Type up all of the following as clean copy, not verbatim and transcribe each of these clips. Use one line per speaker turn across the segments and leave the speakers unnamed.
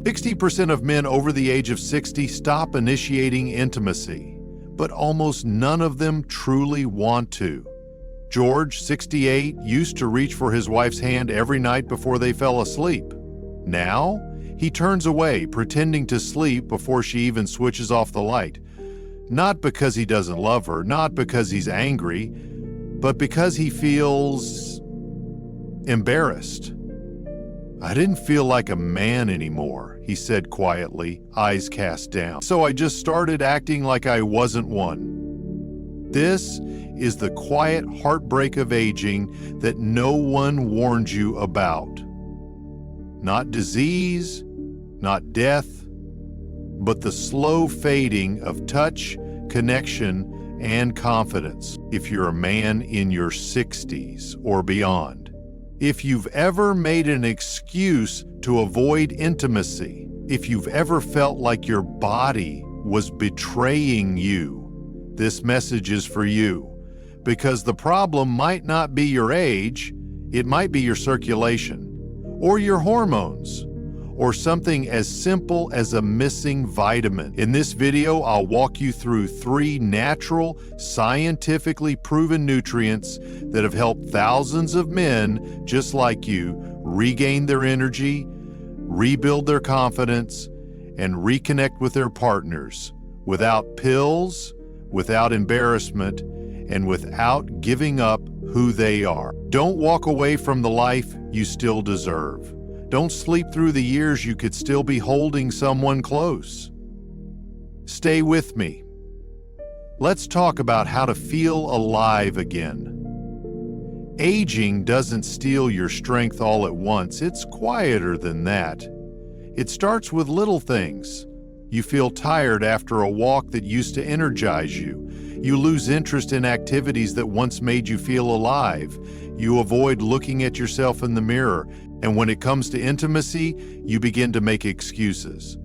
60% of men over the age of 60 stop initiating intimacy, but almost none of them truly want to. George, 68, used to reach for his wife's hand every night before they fell asleep. Now, he turns away, pretending to sleep before she even switches off the light. Not because he doesn't love her, not because he's angry, but because he feels embarrassed. "I didn't feel like a man anymore," he said quietly, eyes cast down. "So I just started acting like I wasn't one." This is the quiet heartbreak of aging that no one warned you about. Not disease, not death, but the slow fading of touch, connection, and confidence if you're a man in your 60s or beyond. If you've ever made an excuse to avoid intimacy, if you've ever felt like your body was betraying you, this message is for you. Because the problem might not be your age, it might be your circulation, or your hormones, or something as simple as a missing vitamin. In this video, I'll walk you through 3 natural, scientifically proven nutrients that have helped thousands of men just like you regain their energy, rebuild their confidence, and reconnect with their partners without pills, without embarrassment, and without giving up who they are. Don't walk away from the life you still deserve. Don't sleep through the years you could still be holding someone close. Stay with me. Let's talk about how to feel alive again. Aging doesn't steal your strength all at once. It's quieter than that. It starts with little things. You feel tired after a walk that used to energize you. You lose interest in activities that once made you feel alive. You avoid looking at yourself in the mirror. And when it comes to intimacy, you begin to make excuses.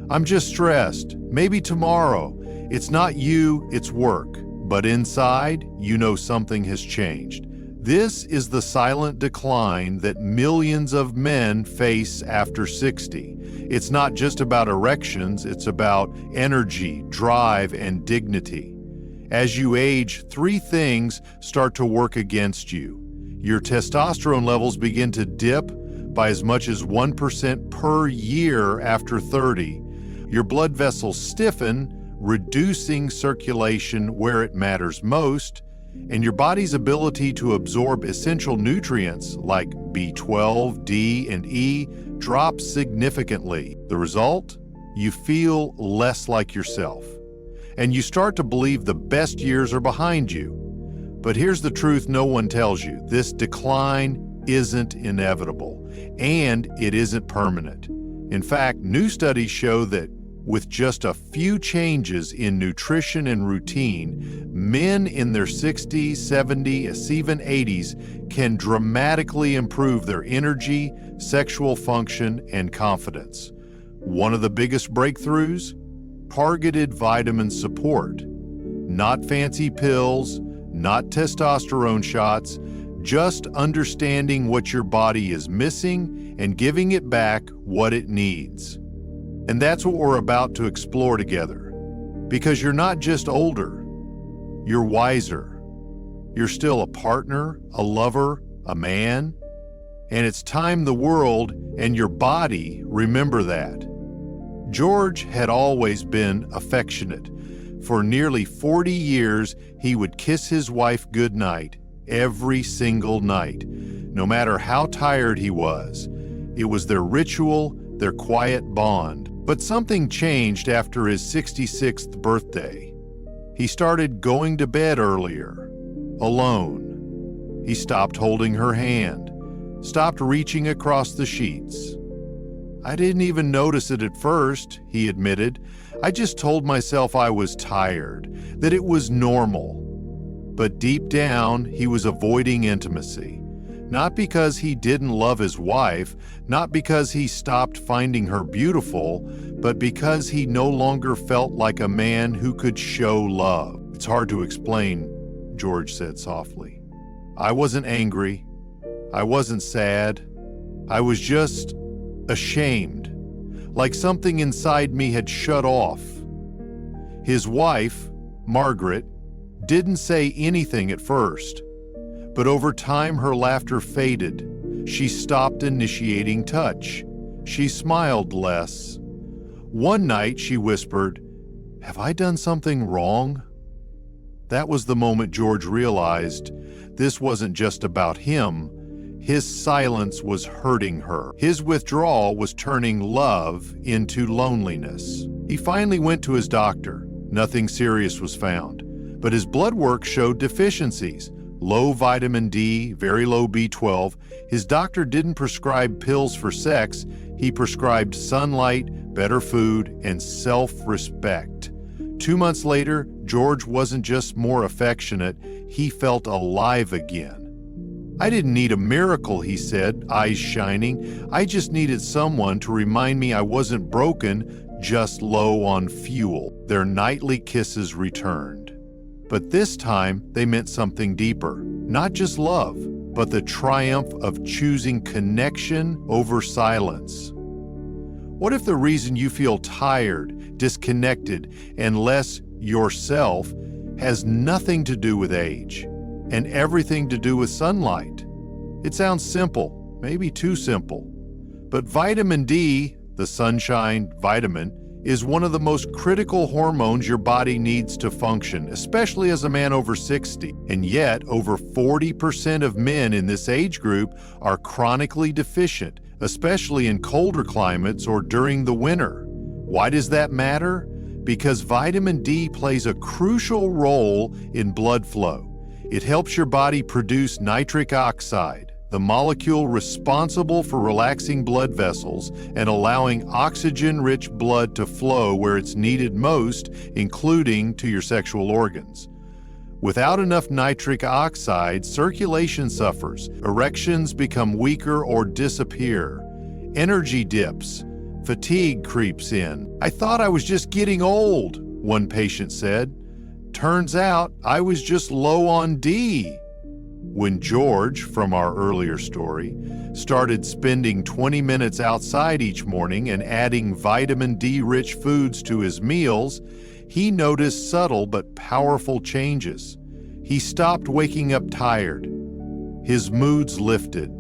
"I'm just stressed. Maybe tomorrow." It's not you, it's work. But inside, you know something has changed. This is the silent decline that millions of men face after 60. It's not just about erections, it's about energy, drive, and dignity. As you age, 3 things start to work against you. Your testosterone levels begin to dip by as much as 1% per year after 30. Your blood vessels stiffen, reducing circulation where it matters most, and your body's ability to absorb essential nutrients like B12, D, and E drops significantly. The result? You feel less like yourself, and you start to believe the best years are behind you. But here's the truth no one tells you. This decline isn't inevitable, and it isn't permanent. In fact, new studies show that with just a few changes in nutrition and routine, men in their 60s, 70s, even 80s can dramatically improve their energy, sexual function, and confidence. One of the biggest breakthroughs? Targeted vitamin support. Not fancy pills, not testosterone shots, just understanding what your body is missing and giving it back what it needs. And that's what we're about to explore together. Because you're not just older, you're wiser. You're still a partner, a lover, a man. And it's time the world and your body remember that. George had always been affectionate. For nearly 40 years, he would kiss his wife goodnight every single night, no matter how tired he was. It was their ritual, their quiet bond. But something changed after his 66th birthday. He started going to bed earlier, alone. He stopped holding her hand, stopped reaching across the sheets. "I didn't even notice it at first," he admitted. "I just told myself I was tired, that it was normal." But deep down, he was avoiding intimacy. Not because he didn't love his wife, not because he stopped finding her beautiful, but because he no longer felt like a man who could show love. "It's hard to explain," George said softly. "I wasn't angry. I wasn't sad. I was just ashamed. like something inside me had shut off. His wife, Margaret, didn't say anything at first, but over time her laughter faded. She stopped initiating touch. She smiled less. One night she whispered, "Have I done something wrong?" That was the moment George realized this wasn't just about him. His silence was hurting her. His withdrawal was turning love into loneliness. He finally went to his doctor. Nothing serious was found, but his blood work showed deficiencies. Low vitamin D, very low B12. His doctor didn't prescribe pills for sex. He prescribed sunlight, better food, and self-respect. 2 months later, George wasn't just more affectionate, he felt alive again. "I didn't need a miracle," he said, eyes shining. "I just needed someone to remind me I wasn't broken, just low on fuel." Their nightly kisses returned. But this time, they meant something deeper. Not just love, but the triumph of choosing connection over silence. What if the reason you feel tired, disconnected, and less yourself has nothing to do with age and everything to do with sunlight? It sounds simple, maybe too simple. But vitamin D, the sunshine vitamin, is one of the most critical hormones your body needs to function, especially as a man over 60. And yet, over 40% of men in this age group are chronically deficient, especially in colder climates or during the winter. Why does that matter? Because vitamin D plays a crucial role in blood flow. It helps your body produce nitric oxide, the molecule responsible for relaxing blood vessels and allowing oxygen-rich blood to flow where it's needed most, including to your sexual organs. Without enough nitric oxide, circulation suffers, erections become weaker or disappear, energy dips, fatigue creeps in. "I thought I was just getting old," one patient said. "Turns out I was just low on D." When George, from our earlier story, started spending 20 minutes outside each morning and adding vitamin D-rich foods to his meals, he noticed subtle but powerful changes. He stopped waking up tired. His moods lifted.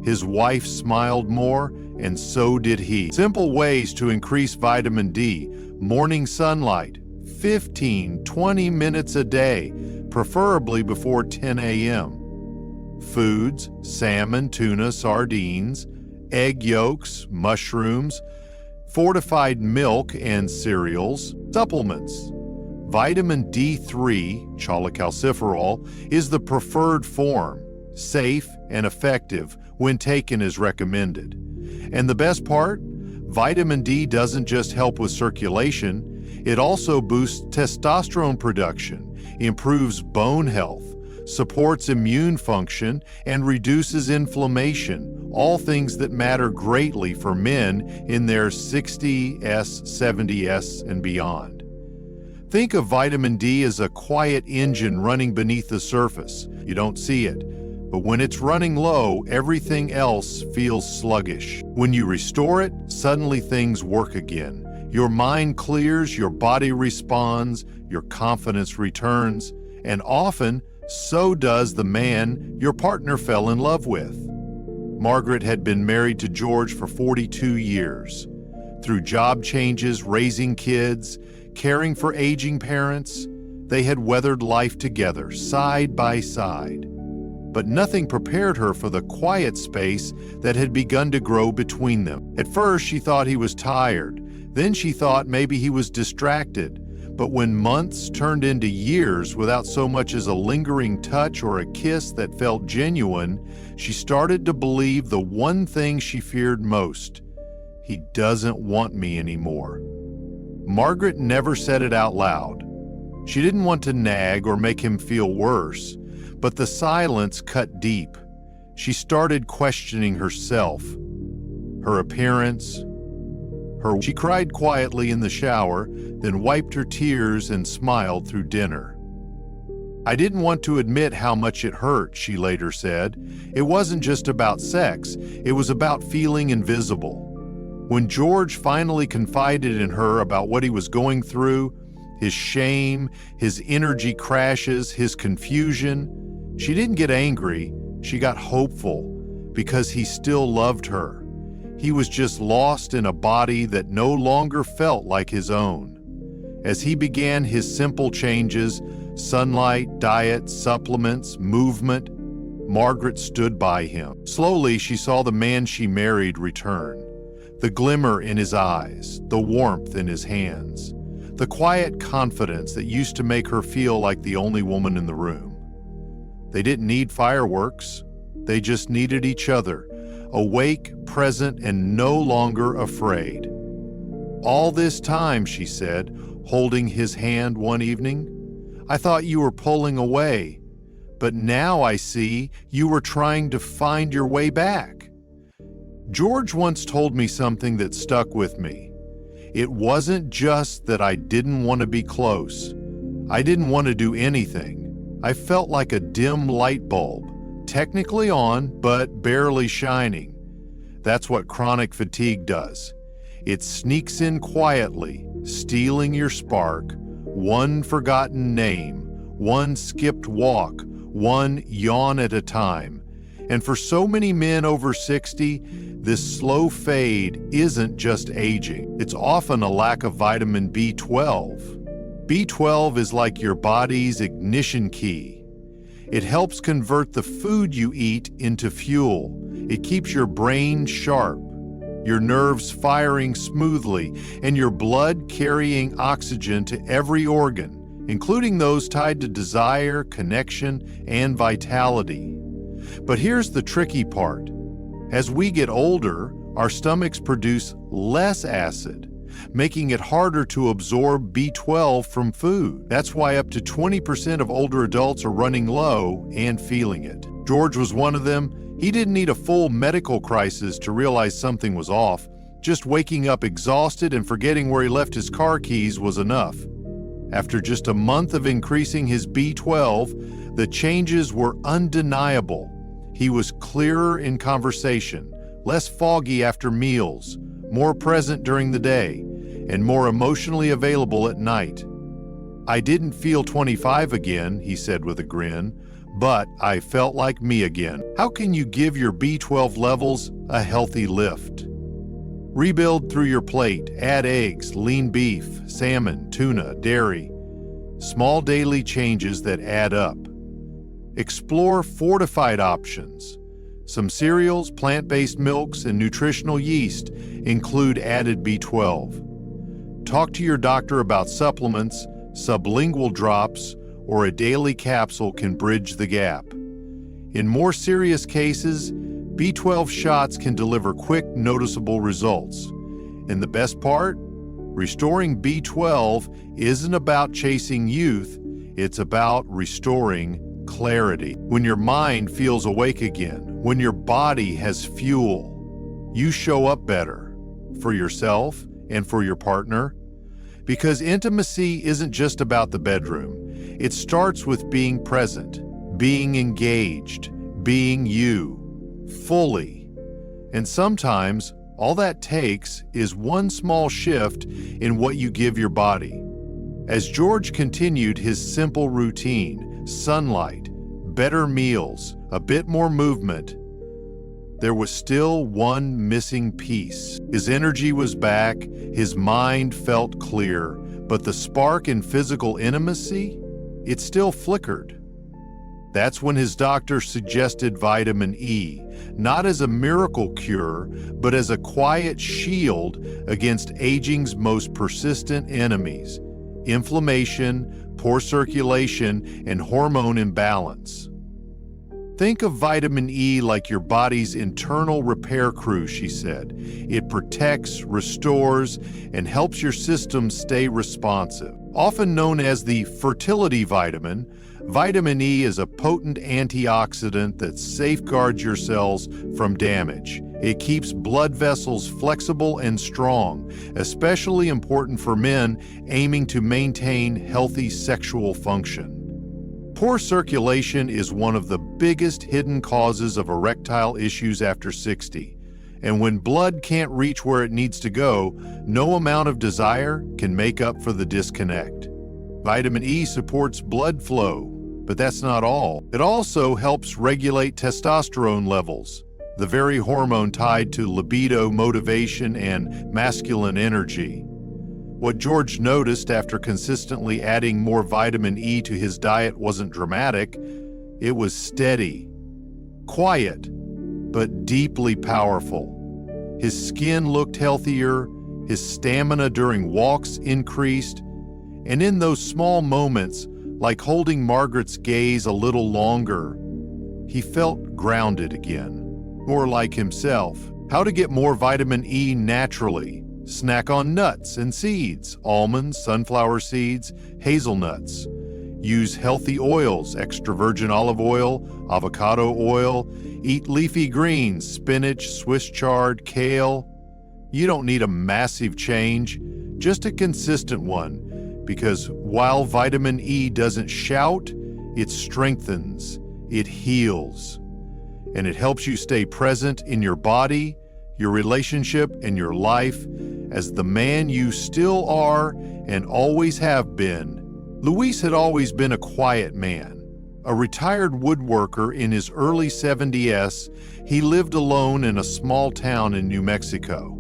His wife smiled more, and so did he. Simple ways to increase vitamin D: morning sunlight, 15-20 minutes a day, preferably before 10 a.m. Foods: salmon, tuna, sardines, egg yolks, mushrooms, fortified milk and cereals. Supplements: vitamin D3, cholecalciferol, is the preferred form, safe and effective when taken as recommended. And the best part? Vitamin D doesn't just help with circulation, it also boosts testosterone production, improves bone health, supports immune function, and reduces inflammation, all things that matter greatly for men in their 60s, 70s, and beyond. Think of vitamin D as a quiet engine running beneath the surface. You don't see it, but when it's running low, everything else feels sluggish. When you restore it, suddenly things work again. Your mind clears, your body responds, your confidence returns, and often, so does the man your partner fell in love with. Margaret had been married to George for 42 years. Through job changes, raising kids, caring for aging parents, they had weathered life together, side by side. But nothing prepared her for the quiet space that had begun to grow between them. At first, she thought he was tired. Then she thought maybe he was distracted. But when months turned into years without so much as a lingering touch or a kiss that felt genuine, she started to believe the one thing she feared most: he doesn't want me anymore. Margaret never said it out loud. She didn't want to nag or make him feel worse, but the silence cut deep. She started questioning herself, her appearance, She cried quietly in the shower, then wiped her tears and smiled through dinner. "I didn't want to admit how much it hurt," she later said. "It wasn't just about sex, it was about feeling invisible. When George finally confided in her about what he was going through, his shame, his energy crashes, his confusion, she didn't get angry, she got hopeful because he still loved her. He was just lost in a body that no longer felt like his own. As he began his simple changes, sunlight, diet, supplements, movement, Margaret stood by him. Slowly, she saw the man she married return. The glimmer in his eyes, the warmth in his hands, the quiet confidence that used to make her feel like the only woman in the room. They didn't need fireworks. They just needed each other, awake, present, and no longer afraid. All this time, she said, holding his hand one evening, I thought you were pulling away, but now I see you were trying to find your way back. George once told me something that stuck with me. It wasn't just that I didn't want to be close. I didn't want to do anything. I felt like a dim light bulb, technically on, but barely shining. That's what chronic fatigue does. It sneaks in quietly, stealing your spark, one forgotten name, one skipped walk, one yawn at a time. And for so many men over 60, this slow fade isn't just aging. It's often a lack of vitamin B12. B12 is like your body's ignition key. It helps convert the food you eat into fuel. It keeps your brain sharp, your nerves firing smoothly, and your blood carrying oxygen to every organ, including those tied to desire, connection, and vitality. But here's the tricky part. As we get older, our stomachs produce less acid, making it harder to absorb B12 from food. That's why up to 20% of older adults are running low and feeling it. George was one of them. He didn't need a full medical crisis to realize something was off. Just waking up exhausted and forgetting where he left his car keys was enough. After just a month of increasing his B12, the changes were undeniable. He was clearer in conversation, less foggy after meals, more present during the day, and more emotionally available at night. I didn't feel 25 again, he said with a grin, but I felt like me again. How can you give your B12 levels a healthy lift? Rebuild through your plate, add eggs, lean beef, salmon, tuna, dairy. Small daily changes that add up. Explore fortified options. Some cereals, plant-based milks, and nutritional yeast include added B12. Talk to your doctor about supplements, sublingual drops, or a daily capsule can bridge the gap. In more serious cases, B12 shots can deliver quick, noticeable results. And the best part? Restoring B12 isn't about chasing youth, it's about restoring clarity. When your mind feels awake again, when your body has fuel, you show up better for yourself and for your partner. Because intimacy isn't just about the bedroom. It starts with being present, being engaged, being you, fully. And sometimes all that takes is one small shift in what you give your body. As George continued his simple routine, sunlight, better meals, a bit more movement, there was still one missing piece. His energy was back, his mind felt clear, but the spark in physical intimacy, it still flickered. That's when his doctor suggested vitamin E, not as a miracle cure, but as a quiet shield against aging's most persistent enemies: inflammation, poor circulation, and hormone imbalance. Think of vitamin E like your body's internal repair crew, she said. It protects, restores, and helps your system stay responsive. Often known as the fertility vitamin, vitamin E is a potent antioxidant that safeguards your cells from damage. It keeps blood vessels flexible and strong, especially important for men aiming to maintain healthy sexual function. Poor circulation is one of the biggest hidden causes of erectile issues after 60, And when blood can't reach where it needs to go, no amount of desire can make up for the disconnect. Vitamin E supports blood flow, but that's not all. It also helps regulate testosterone levels, the very hormone tied to libido, motivation, and masculine energy. What George noticed after consistently adding more vitamin E to his diet wasn't dramatic. It was steady, quiet, but deeply powerful. His skin looked healthier, his stamina during walks increased, and in those small moments, like holding Margaret's gaze a little longer, he felt grounded again, more like himself. How to get more vitamin E naturally? Snack on nuts and seeds, almonds, sunflower seeds, hazelnuts. Use healthy oils, extra virgin olive oil, avocado oil. Eat leafy greens, spinach, Swiss chard, kale. You don't need a massive change, just a consistent one, because while vitamin E doesn't shout, it strengthens, it heals, and it helps you stay present in your body, your relationship, and your life as the man you still are and always have been. Luis had always been a quiet man. A retired woodworker in his early 70s, he lived alone in a small town in New Mexico.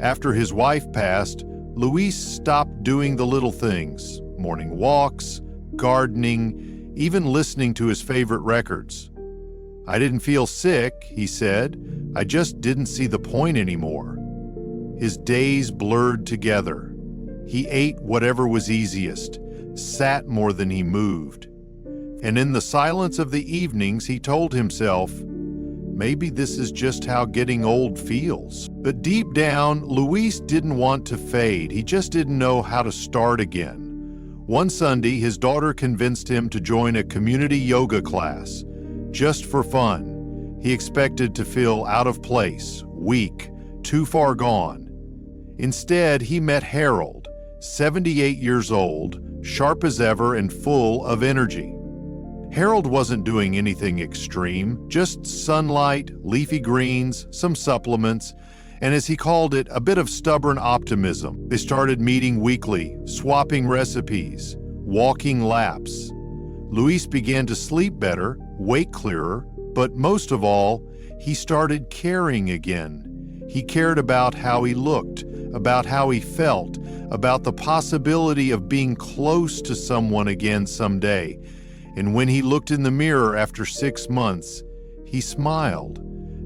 After his wife passed, Luis stopped doing the little things, morning walks, gardening, even listening to his favorite records. I didn't feel sick, he said. I just didn't see the point anymore. His days blurred together. He ate whatever was easiest, sat more than he moved. And in the silence of the evenings, he told himself, maybe this is just how getting old feels. But deep down, Luis didn't want to fade. He just didn't know how to start again. One Sunday, his daughter convinced him to join a community yoga class, just for fun. He expected to feel out of place, weak, too far gone. Instead, he met Harold, 78 years old, sharp as ever and full of energy. Harold wasn't doing anything extreme, just sunlight, leafy greens, some supplements, and as he called it, a bit of stubborn optimism. They started meeting weekly, swapping recipes, walking laps. Luis began to sleep better, wake clearer, but most of all, he started caring again. He cared about how he looked, about how he felt, about the possibility of being close to someone again someday. And when he looked in the mirror after 6 months, he smiled,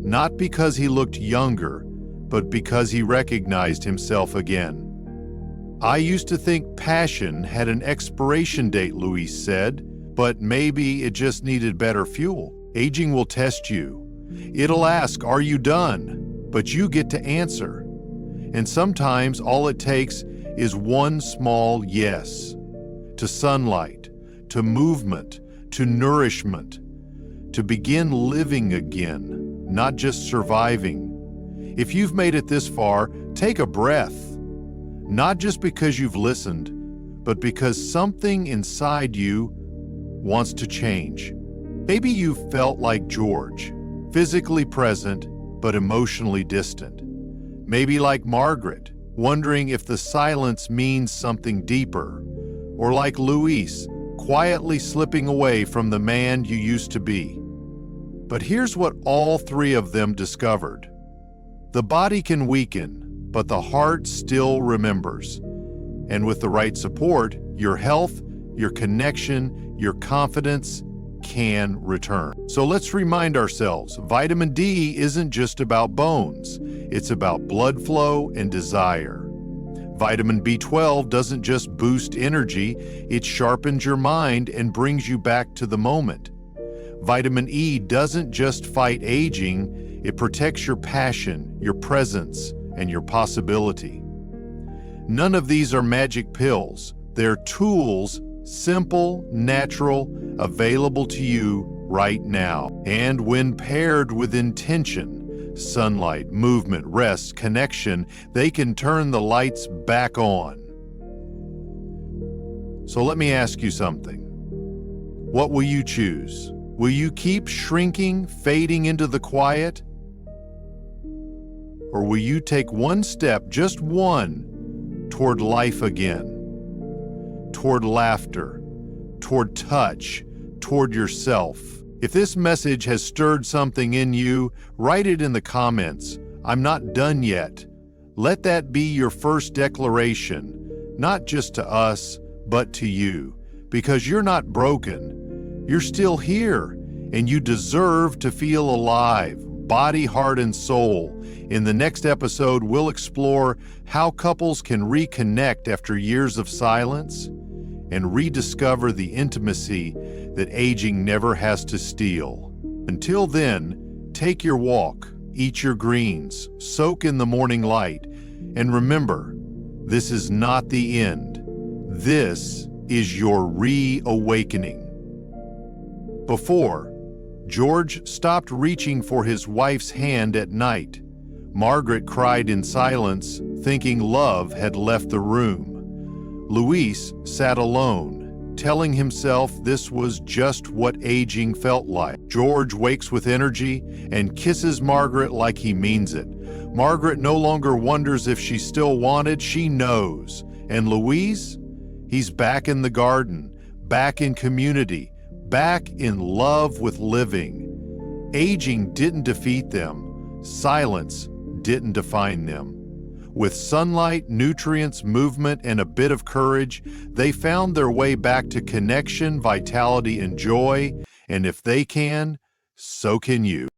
not because he looked younger, but because he recognized himself again. I used to think passion had an expiration date, Luis said, but maybe it just needed better fuel. Aging will test you. It'll ask, are you done? But you get to answer. And sometimes all it takes is one small yes. To sunlight, to movement, to nourishment, to begin living again, not just surviving. If you've made it this far, take a breath. Not just because you've listened, but because something inside you wants to change. Maybe you felt like George, physically present, but emotionally distant. Maybe like Margaret, wondering if the silence means something deeper. Or like Luis, quietly slipping away from the man you used to be. But here's what all three of them discovered. The body can weaken, but the heart still remembers. And with the right support, your health, your connection, your confidence can return. So let's remind ourselves, vitamin D isn't just about bones. It's about blood flow and desire. Vitamin B12 doesn't just boost energy, it sharpens your mind and brings you back to the moment. Vitamin E doesn't just fight aging, it protects your passion, your presence, and your possibility. None of these are magic pills. They're tools, simple, natural, available to you right now. And when paired with intention, sunlight, movement, rest, connection, they can turn the lights back on. So let me ask you something. What will you choose? Will you keep shrinking, fading into the quiet? Or will you take one step, just one, toward life again? Toward laughter, toward touch, toward yourself? If this message has stirred something in you, write it in the comments. I'm not done yet. Let that be your first declaration, not just to us, but to you. Because you're not broken. You're still here, and you deserve to feel alive, body, heart, and soul. In the next episode, we'll explore how couples can reconnect after years of silence and rediscover the intimacy that aging never has to steal. Until then, take your walk, eat your greens, soak in the morning light, and remember, this is not the end. This is your reawakening. Before, George stopped reaching for his wife's hand at night. Margaret cried in silence, thinking love had left the room. Luis sat alone, telling himself this was just what aging felt like. George wakes with energy and kisses Margaret like he means it. Margaret no longer wonders if she's still wanted, she knows. And Luis? He's back in the garden, back in community, back in love with living. Aging didn't defeat them. Silence didn't define them. With sunlight, nutrients, movement, and a bit of courage, they found their way back to connection, vitality, and joy. And if they can, so can you.